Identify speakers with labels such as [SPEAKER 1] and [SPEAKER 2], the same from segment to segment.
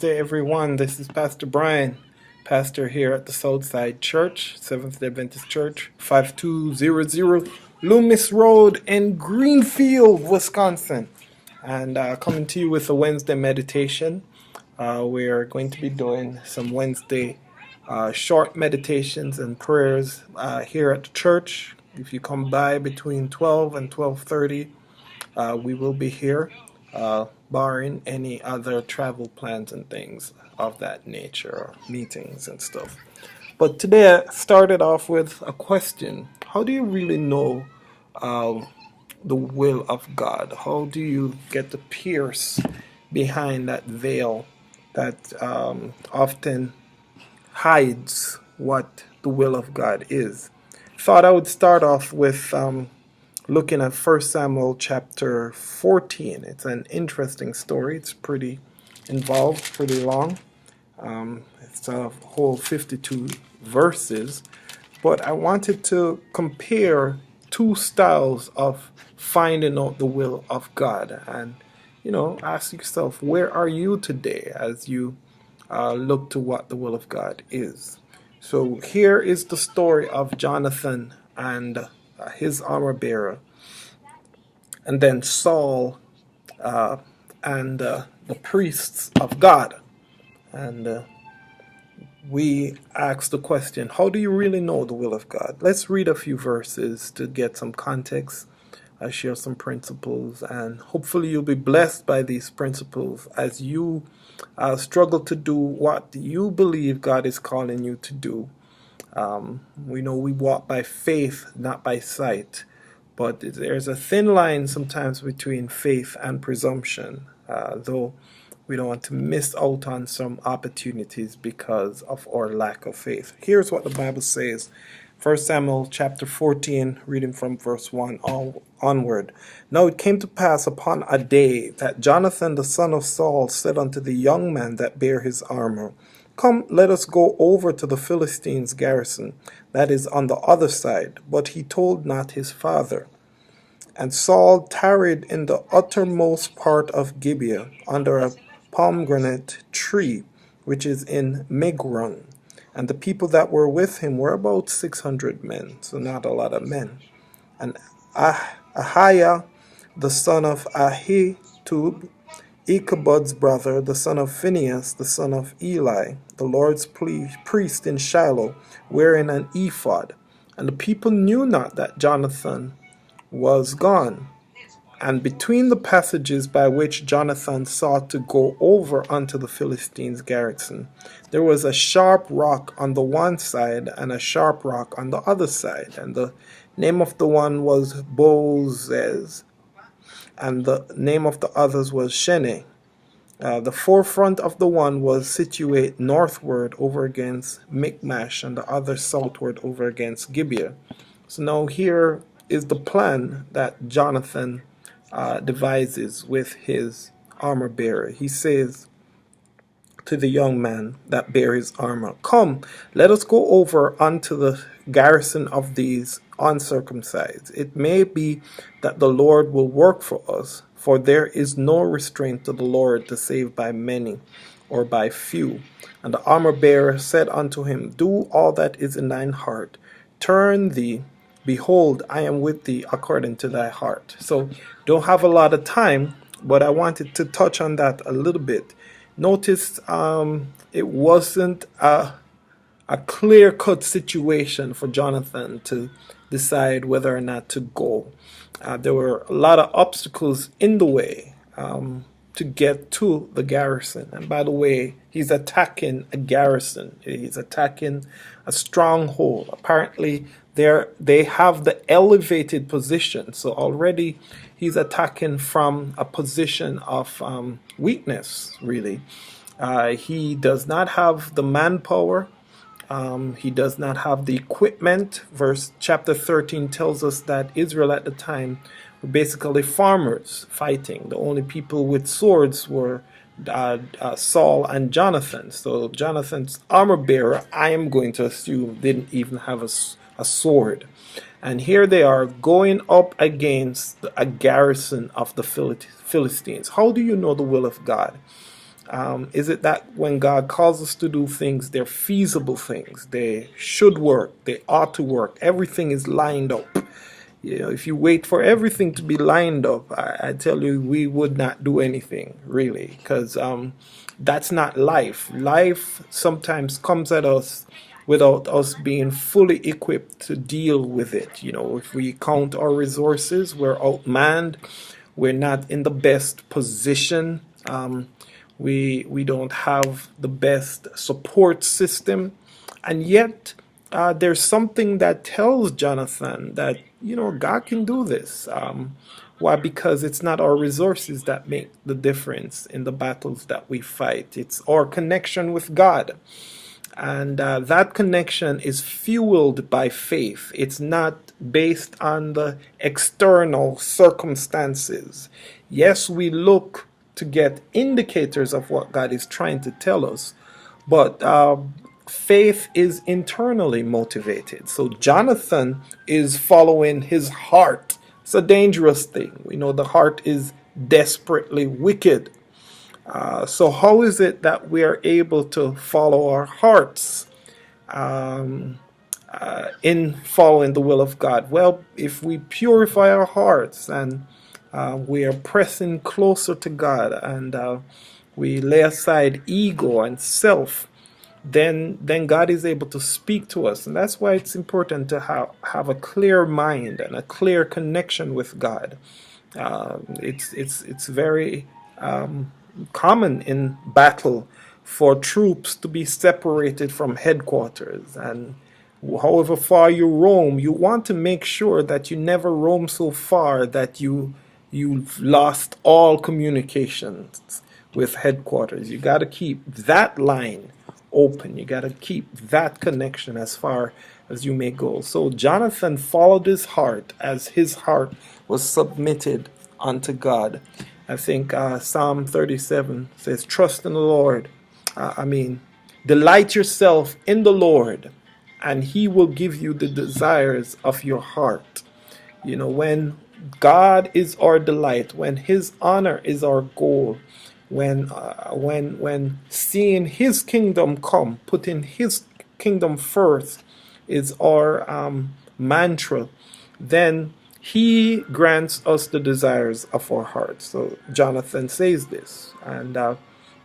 [SPEAKER 1] Wednesday, everyone. This is Pastor Brian, pastor here at the Southside Church, Seventh-day Adventist Church, 5200 Loomis Road in Greenfield, Wisconsin. And coming to you with a Wednesday meditation. We are going to be doing some Wednesday short meditations and prayers here at the church. If you come by between 12 and 12:30, we will be here. Barring any other travel plans and things of that nature, or meetings and stuff. But today I started off with a question. How do you really know the will of God? How do you get to pierce behind that veil that often hides what the will of God is? Thought I would start off with looking at 1 Samuel chapter 14. It's an interesting story. It's pretty involved, pretty long. It's a whole 52 verses. But I wanted to compare two styles of finding out the will of God. And, ask yourself, where are you today as you look to what the will of God is? So here is the story of Jonathan and his armor bearer, and then Saul and the priests of God. And we ask the question, how do you really know the will of God? Let's read a few verses to get some context. I share some principles, and hopefully you'll be blessed by these principles as you struggle to do what you believe God is calling you to do. We know we walk by faith, not by sight. But there's a thin line sometimes between faith and presumption, though we don't want to miss out on some opportunities because of our lack of faith. Here's what the Bible says. 1 Samuel chapter 14, reading from verse 1 onward. Now it came to pass upon a day that Jonathan the son of Saul said unto the young man that bare his armor, Come, let us go over to the Philistines' garrison, that is on the other side. But he told not his father. And Saul tarried in the uttermost part of Gibeah, under a pomegranate tree, which is in Migron. And the people that were with him were about 600 men, so not a lot of men. And Ahiah, the son of Ahitub, Ichabod's brother, the son of Phinehas, the son of Eli, the Lord's priest in Shiloh, wearing an ephod. And the people knew not that Jonathan was gone. And between the passages by which Jonathan sought to go over unto the Philistines' garrison, there was a sharp rock on the one side and a sharp rock on the other side. And the name of the one was Bozez, and the name of the others was Shene. The forefront of the one was situate northward over against Michmash, and the other southward over against Gibeah. So now here is the plan that Jonathan devises with his armor bearer. He says to the young man that bare his armor, Come, let us go over unto the garrison of these uncircumcised. It may be that the Lord will work for us, for there is no restraint to the Lord to save by many or by few. And the armor bearer said unto him, Do all that is in thine heart. Turn thee, behold, I am with thee according to thy heart. So don't have a lot of time, but I wanted to touch on that a little bit. Notice it wasn't a clear-cut situation for Jonathan to decide whether or not to go. There were a lot of obstacles in the way to get to the garrison. And by the way, he's attacking a garrison. He's attacking a stronghold. Apparently, they have the elevated position. So already he's attacking from a position of weakness, really. He does not have the manpower. He does not have the equipment. Chapter 13 tells us that Israel at the time were basically farmers fighting. The only people with swords were Saul and Jonathan. So Jonathan's armor bearer, I am going to assume, didn't even have a sword. And here they are going up against a garrison of the Philistines. How do you know the will of God? Is it that when God calls us to do things, they're feasible things? They should work. They ought to work. Everything is lined up. If you wait for everything to be lined up, I tell you, we would not do anything, really, because that's not life. Life sometimes comes at us without us being fully equipped to deal with it. If we count our resources, we're outmanned. We're not in the best position. We don't have the best support system. And yet, there's something that tells Jonathan that, God can do this. Why? Because it's not our resources that make the difference in the battles that we fight. It's our connection with God. And that connection is fueled by faith. It's not based on the external circumstances. Yes, we look to get indicators of what God is trying to tell us, but faith is internally motivated. So Jonathan is following his heart. It's a dangerous thing. We know the heart is desperately wicked. So how is it that we are able to follow our hearts in following the will of God? Well, if we purify our hearts and we are pressing closer to God and we lay aside ego and self, then God is able to speak to us. And that's why it's important to have a clear mind and a clear connection with God. It's very common in battle for troops to be separated from headquarters, and however far you roam, you want to make sure that you never roam so far that you've lost all communications with headquarters. You got to keep that line open. You got to keep that connection as far as you may go. So Jonathan followed his heart as his heart was submitted unto God. I think Psalm 37 says, trust in the Lord. Delight yourself in the Lord, and he will give you the desires of your heart. When God is our delight, when his honor is our goal, when seeing his kingdom come, putting his kingdom first is our mantra, then he grants us the desires of our hearts. So Jonathan says this, and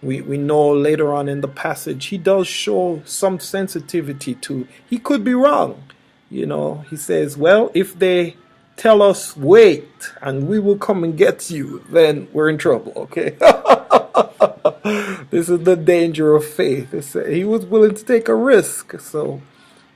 [SPEAKER 1] we know later on in the passage he does show some sensitivity to, he could be wrong. He says, well, if they tell us wait and we will come and get you, then we're in trouble, okay? This is the danger of faith. He was willing to take a risk. So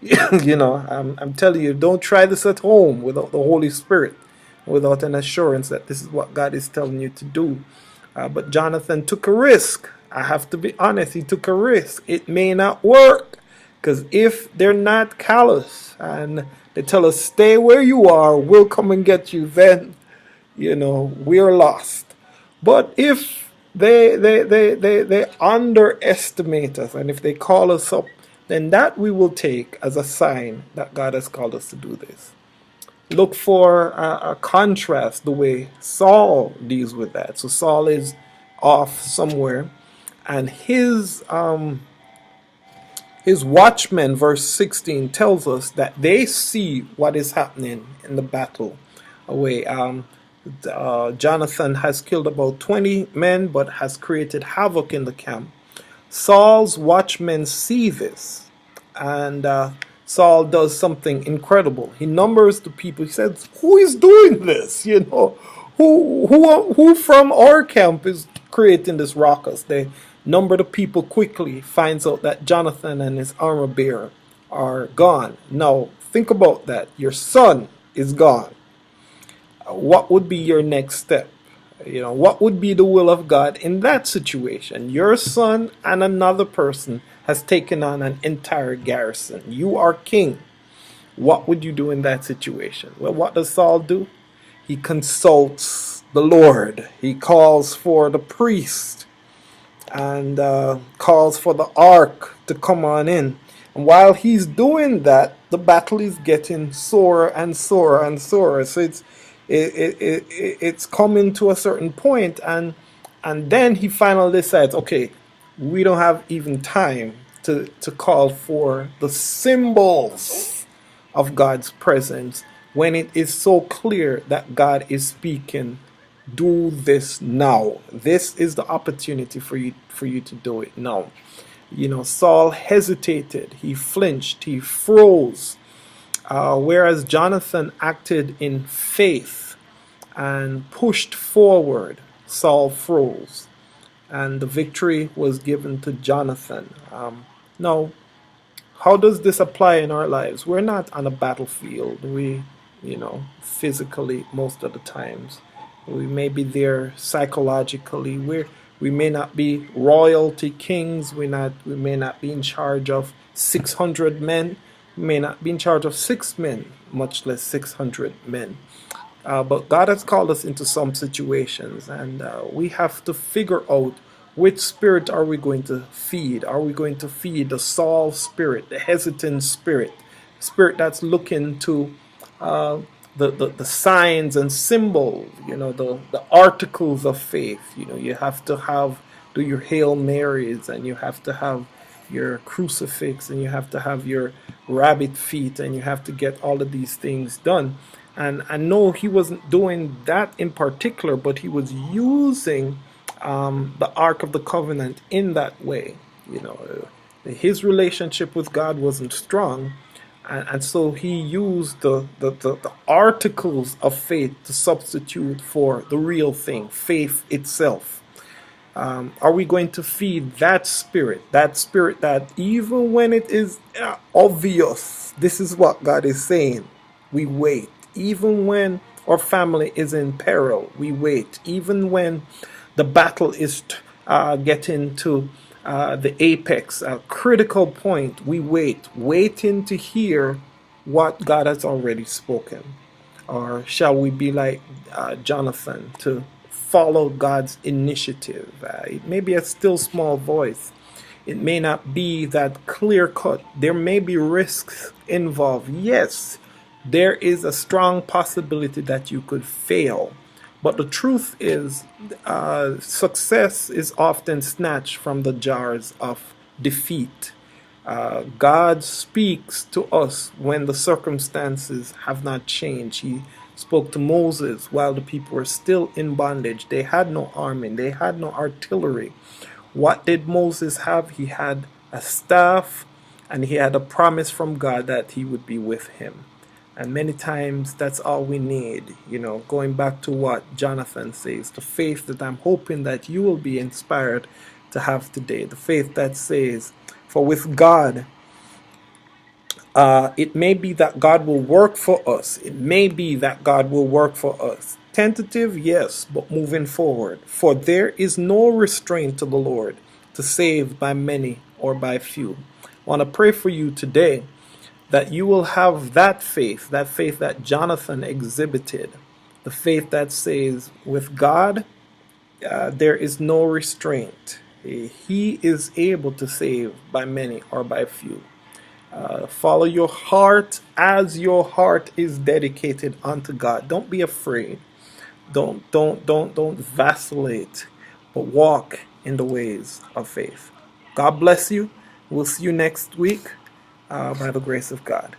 [SPEAKER 1] I'm telling you, don't try this at home without the Holy Spirit, without an assurance that this is what God is telling you to do. But Jonathan took a risk. I have to be honest, he took a risk. It may not work, because if they're not callous and they tell us, stay where you are, we'll come and get you, then, we're lost. But if they underestimate us, and if they call us up, then that we will take as a sign that God has called us to do this. Look for a contrast the way Saul deals with that. So Saul is off somewhere, and his watchmen, verse 16, tells us that they see what is happening in the battle away. Jonathan has killed about 20 men, but has created havoc in the camp. Saul's watchmen see this, and Saul does something incredible. He numbers the people. He says, who is doing this? Who from our camp is creating this ruckus? They number the people quickly, finds out that Jonathan and his armor bearer are gone. Now, think about that. Your son is gone. What would be your next step? What would be the will of God in that situation? Your son and another person has taken on an entire garrison. You are king. What would you do in that situation? Well, what does Saul do? He consults the Lord. He calls for the priest and calls for the ark to come on in. And while he's doing that, the battle is getting sorer and sorer and sorer. So it's coming to a certain point, and And then he finally decides, okay, we don't have even time to call for the symbols of God's presence when it is so clear that God is speaking. Do this now. This is the opportunity for you to do it now. Saul hesitated, he flinched, he froze, whereas Jonathan acted in faith and pushed forward. Saul froze, and the victory was given to Jonathan. Now, how does this apply in our lives? We're not on a battlefield. Physically, most of the times. We may be there psychologically. We may not be royalty kings. We may not be in charge of 600 men. We may not be in charge of 6 men, much less 600 men. But God has called us into some situations, and we have to figure out which spirit are we going to feed. Are we going to feed the Saul spirit, the hesitant spirit that's looking to the signs and symbols, the articles of faith. You have to do your Hail Marys, and you have to have your crucifix, and you have to have your rabbit feet, and you have to get all of these things done. And I know he wasn't doing that in particular, but he was using the Ark of the Covenant in that way. His relationship with God wasn't strong, and so he used the articles of faith to substitute for the real thing, faith itself. Are we going to feed that spirit that even when it is obvious, this is what God is saying, we wait. Even when our family is in peril, we wait. Even when the battle is getting to the apex, a critical point, we wait, waiting to hear what God has already spoken. Or shall we be like Jonathan, to follow God's initiative? It may be a still small voice. It may not be that clear cut. There may be risks involved. Yes, there is a strong possibility that you could fail. But the truth is, success is often snatched from the jars of defeat. God speaks to us when the circumstances have not changed. He spoke to Moses while the people were still in bondage. They had no army, they had no artillery. What did Moses have? He had a staff, and he had a promise from God that he would be with him. And many times that's all we need, going back to what Jonathan says, the faith that I'm hoping that you will be inspired to have today. The faith that says, for with God, it may be that God will work for us. It may be that God will work for us. Tentative, yes, but moving forward. For there is no restraint to the Lord to save by many or by few. I want to pray for you today that you will have that faith that Jonathan exhibited, the faith that says, with God, there is no restraint. He is able to save by many or by few. Follow your heart as your heart is dedicated unto God. Don't be afraid. Don't vacillate, but walk in the ways of faith. God bless you. We'll see you next week by the grace of God.